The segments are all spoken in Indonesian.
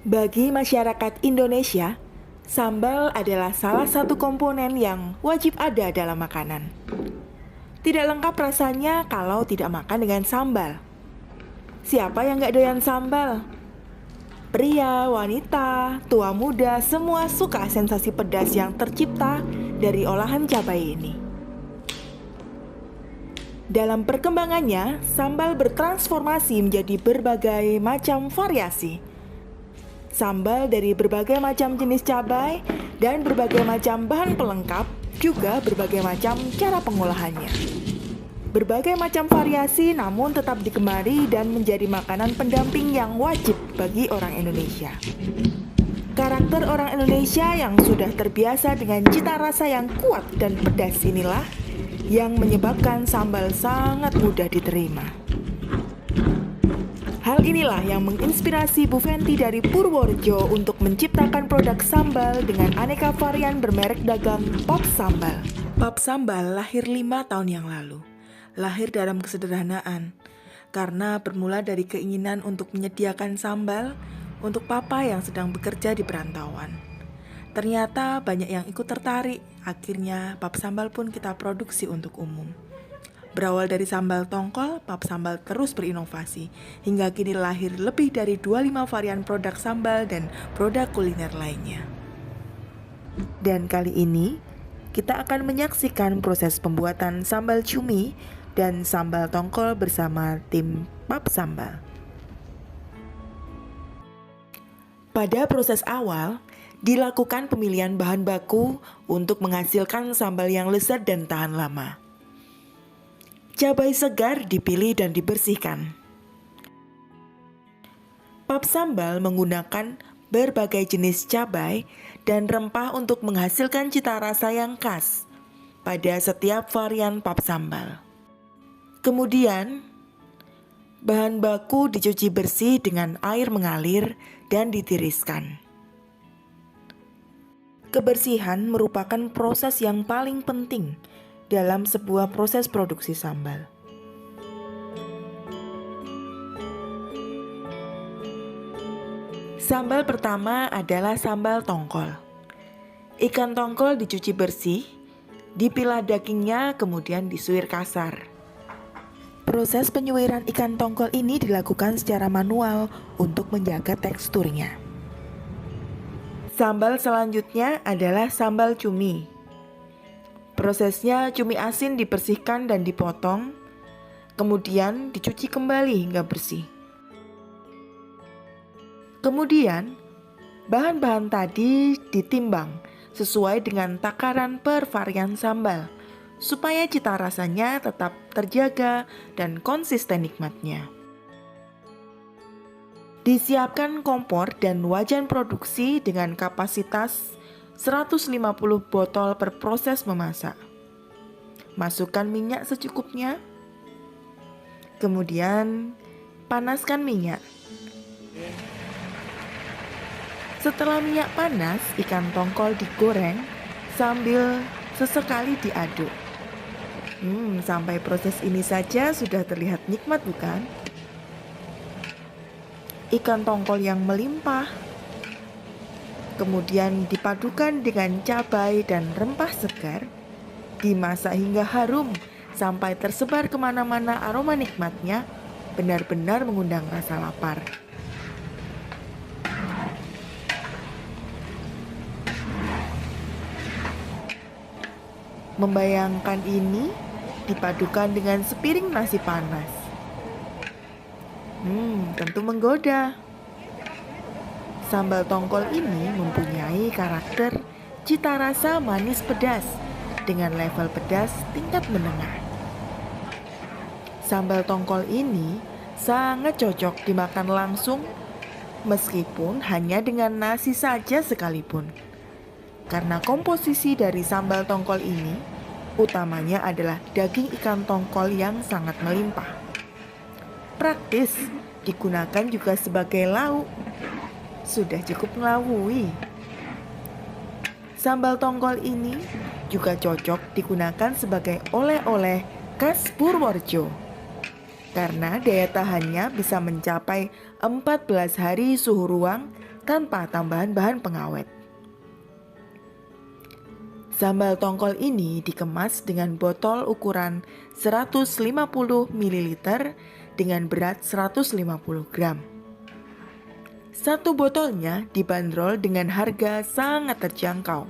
Bagi masyarakat Indonesia, sambal adalah salah satu komponen yang wajib ada dalam makanan. Tidak lengkap rasanya kalau tidak makan dengan sambal. Siapa yang gak doyan sambal? Pria, wanita, tua muda, semua suka sensasi pedas yang tercipta dari olahan cabai ini. Dalam perkembangannya, sambal bertransformasi menjadi berbagai macam variasi. Sambal dari berbagai macam jenis cabai dan berbagai macam bahan pelengkap, juga berbagai macam cara pengolahannya. Berbagai macam variasi namun tetap digemari dan menjadi makanan pendamping yang wajib bagi orang Indonesia. Karakter orang Indonesia yang sudah terbiasa dengan cita rasa yang kuat dan pedas inilah yang menyebabkan sambal sangat mudah diterima. Hal inilah yang menginspirasi Bu Fenty dari Purworejo untuk menciptakan produk sambal dengan aneka varian bermerek dagang Pop Sambal. Pop Sambal lahir 5 tahun yang lalu. Lahir dalam kesederhanaan, karena bermula dari keinginan untuk menyediakan sambal untuk papa yang sedang bekerja di perantauan. Ternyata banyak yang ikut tertarik, akhirnya Pop Sambal pun kita produksi untuk umum. Berawal dari sambal tongkol, Pop Sambal terus berinovasi, hingga kini lahir lebih dari 25 varian produk sambal dan produk kuliner lainnya. Dan kali ini, kita akan menyaksikan proses pembuatan sambal cumi dan sambal tongkol bersama tim Pop Sambal. Pada proses awal, dilakukan pemilihan bahan baku untuk menghasilkan sambal yang lezat dan tahan lama. Cabai segar dipilih dan dibersihkan. Pop Sambal menggunakan berbagai jenis cabai dan rempah untuk menghasilkan cita rasa yang khas pada setiap varian Pop Sambal. Kemudian, bahan baku dicuci bersih dengan air mengalir dan ditiriskan. Kebersihan merupakan proses yang paling penting dalam sebuah proses produksi sambal. Sambal pertama adalah sambal tongkol. Ikan tongkol dicuci bersih, dipilah dagingnya, kemudian disuir kasar. Proses penyuiran ikan tongkol ini dilakukan secara manual untuk menjaga teksturnya. Sambal selanjutnya adalah sambal cumi. Prosesnya cumi asin dibersihkan dan dipotong, kemudian dicuci kembali hingga bersih. Kemudian, bahan-bahan tadi ditimbang sesuai dengan takaran per varian sambal, supaya cita rasanya tetap terjaga dan konsisten nikmatnya. Disiapkan kompor dan wajan produksi dengan kapasitas 150 botol per proses memasak. Masukkan minyak secukupnya. Kemudian panaskan minyak. Setelah minyak panas, ikan tongkol digoreng sambil sesekali diaduk. Sampai proses ini saja sudah terlihat nikmat, bukan? Ikan tongkol yang melimpah, kemudian dipadukan dengan cabai dan rempah segar, dimasak hingga harum sampai tersebar kemana-mana aroma nikmatnya, benar-benar mengundang rasa lapar. Membayangkan ini dipadukan dengan sepiring nasi panas. Tentu menggoda. Sambal tongkol ini mempunyai karakter cita rasa manis pedas dengan level pedas tingkat menengah. Sambal tongkol ini sangat cocok dimakan langsung meskipun hanya dengan nasi saja sekalipun. Karena komposisi dari sambal tongkol ini utamanya adalah daging ikan tongkol yang sangat melimpah. Praktis digunakan juga sebagai lauk. Sudah cukup ngelawui. Sambal tongkol ini juga cocok digunakan sebagai oleh-oleh khas Purworejo. Karena daya tahannya bisa mencapai 14 hari suhu ruang tanpa tambahan bahan pengawet. Sambal tongkol ini dikemas dengan botol ukuran 150 ml dengan berat 150 gram. Satu botolnya dibanderol dengan harga sangat terjangkau,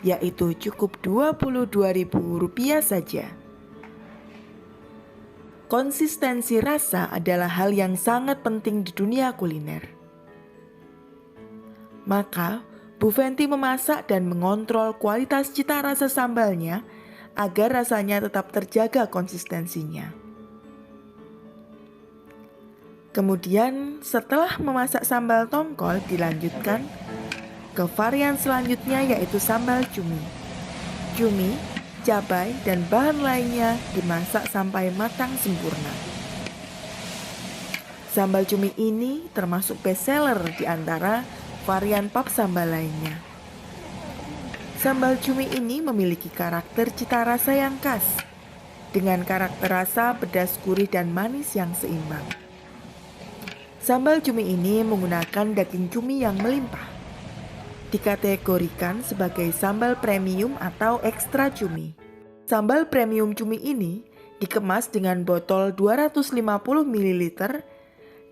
yaitu cukup Rp22.000 saja. Konsistensi rasa adalah hal yang sangat penting di dunia kuliner. Maka, Bu Fenty memasak dan mengontrol kualitas cita rasa sambalnya agar rasanya tetap terjaga konsistensinya. Kemudian setelah memasak sambal tongkol dilanjutkan ke varian selanjutnya yaitu sambal cumi. Cumi, cabai, dan bahan lainnya dimasak sampai matang sempurna. Sambal cumi ini termasuk bestseller di antara varian pap sambal lainnya. Sambal cumi ini memiliki karakter cita rasa yang khas, dengan karakter rasa pedas, gurih, dan manis yang seimbang. Sambal cumi ini menggunakan daging cumi yang melimpah. Dikategorikan sebagai sambal premium atau ekstra cumi. Sambal premium cumi ini dikemas dengan botol 250 ml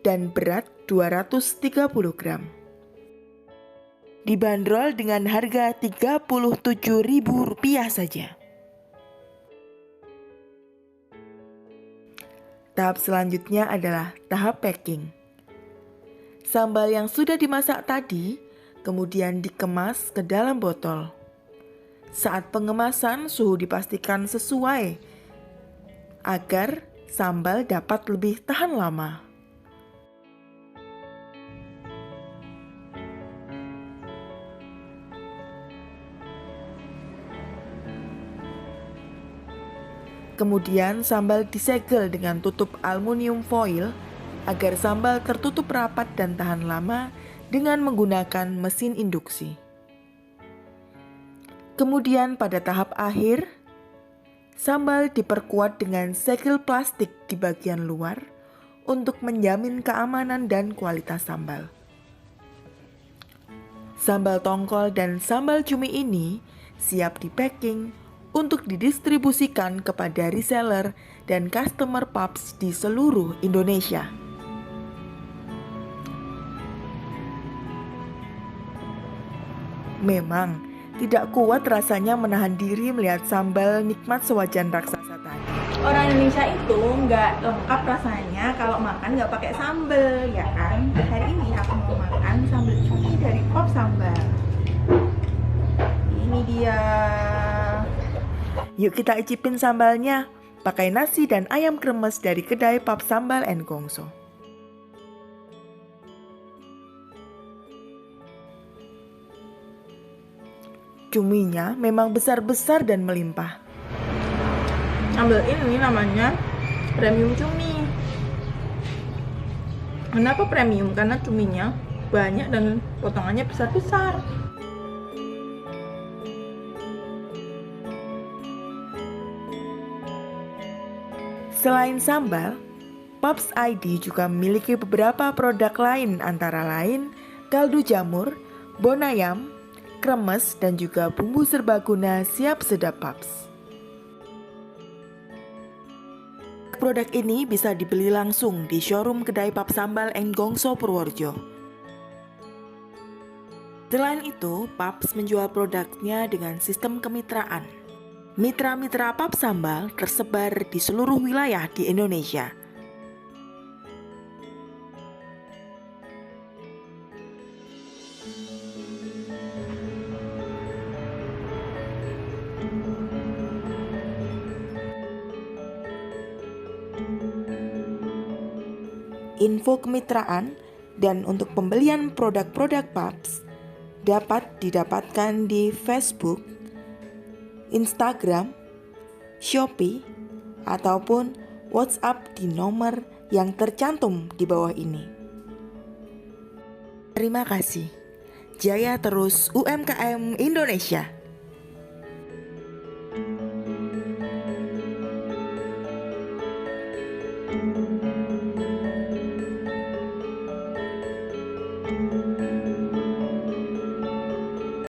dan berat 230 gram. Dibanderol dengan harga Rp37.000 saja. Tahap selanjutnya adalah tahap packing. Sambal yang sudah dimasak tadi kemudian dikemas ke dalam botol. Saat pengemasan suhu dipastikan sesuai agar sambal dapat lebih tahan lama. Kemudian sambal disegel dengan tutup aluminium foil agar sambal tertutup rapat dan tahan lama dengan menggunakan mesin induksi. Kemudian pada tahap akhir, sambal diperkuat dengan segel plastik di bagian luar untuk menjamin keamanan dan kualitas sambal. Sambal tongkol dan sambal cumi ini siap di-packing untuk didistribusikan kepada reseller dan customer pubs di seluruh Indonesia. Memang tidak kuat rasanya menahan diri melihat sambal nikmat sewajan raksasa tadi. Orang Indonesia itu nggak lengkap rasanya kalau makan nggak pakai sambal, ya kan? Hari ini aku mau makan sambal cumi dari Pop Sambal. Ini dia. Yuk kita icipin sambalnya, pakai nasi dan ayam kremes dari kedai Pap Sambal & Gongso. Cuminya memang besar-besar dan melimpah. Sambal ini namanya premium cumi. Kenapa premium? Karena cuminya banyak dan potongannya besar-besar. Selain sambal, Pops ID juga memiliki beberapa produk lain antara lain kaldu jamur, bonayam, kremes, dan juga bumbu serbaguna siap sedap Pops. Produk ini bisa dibeli langsung di showroom kedai Pap Sambal & Gongso Purworejo. Selain itu, Pops menjual produknya dengan sistem kemitraan. Mitra-mitra Pap Sambal tersebar di seluruh wilayah di Indonesia. Info kemitraan dan untuk pembelian produk-produk Pops dapat didapatkan di Facebook, Instagram, Shopee, ataupun WhatsApp di nomor yang tercantum di bawah ini. Terima kasih. Jaya terus UMKM Indonesia.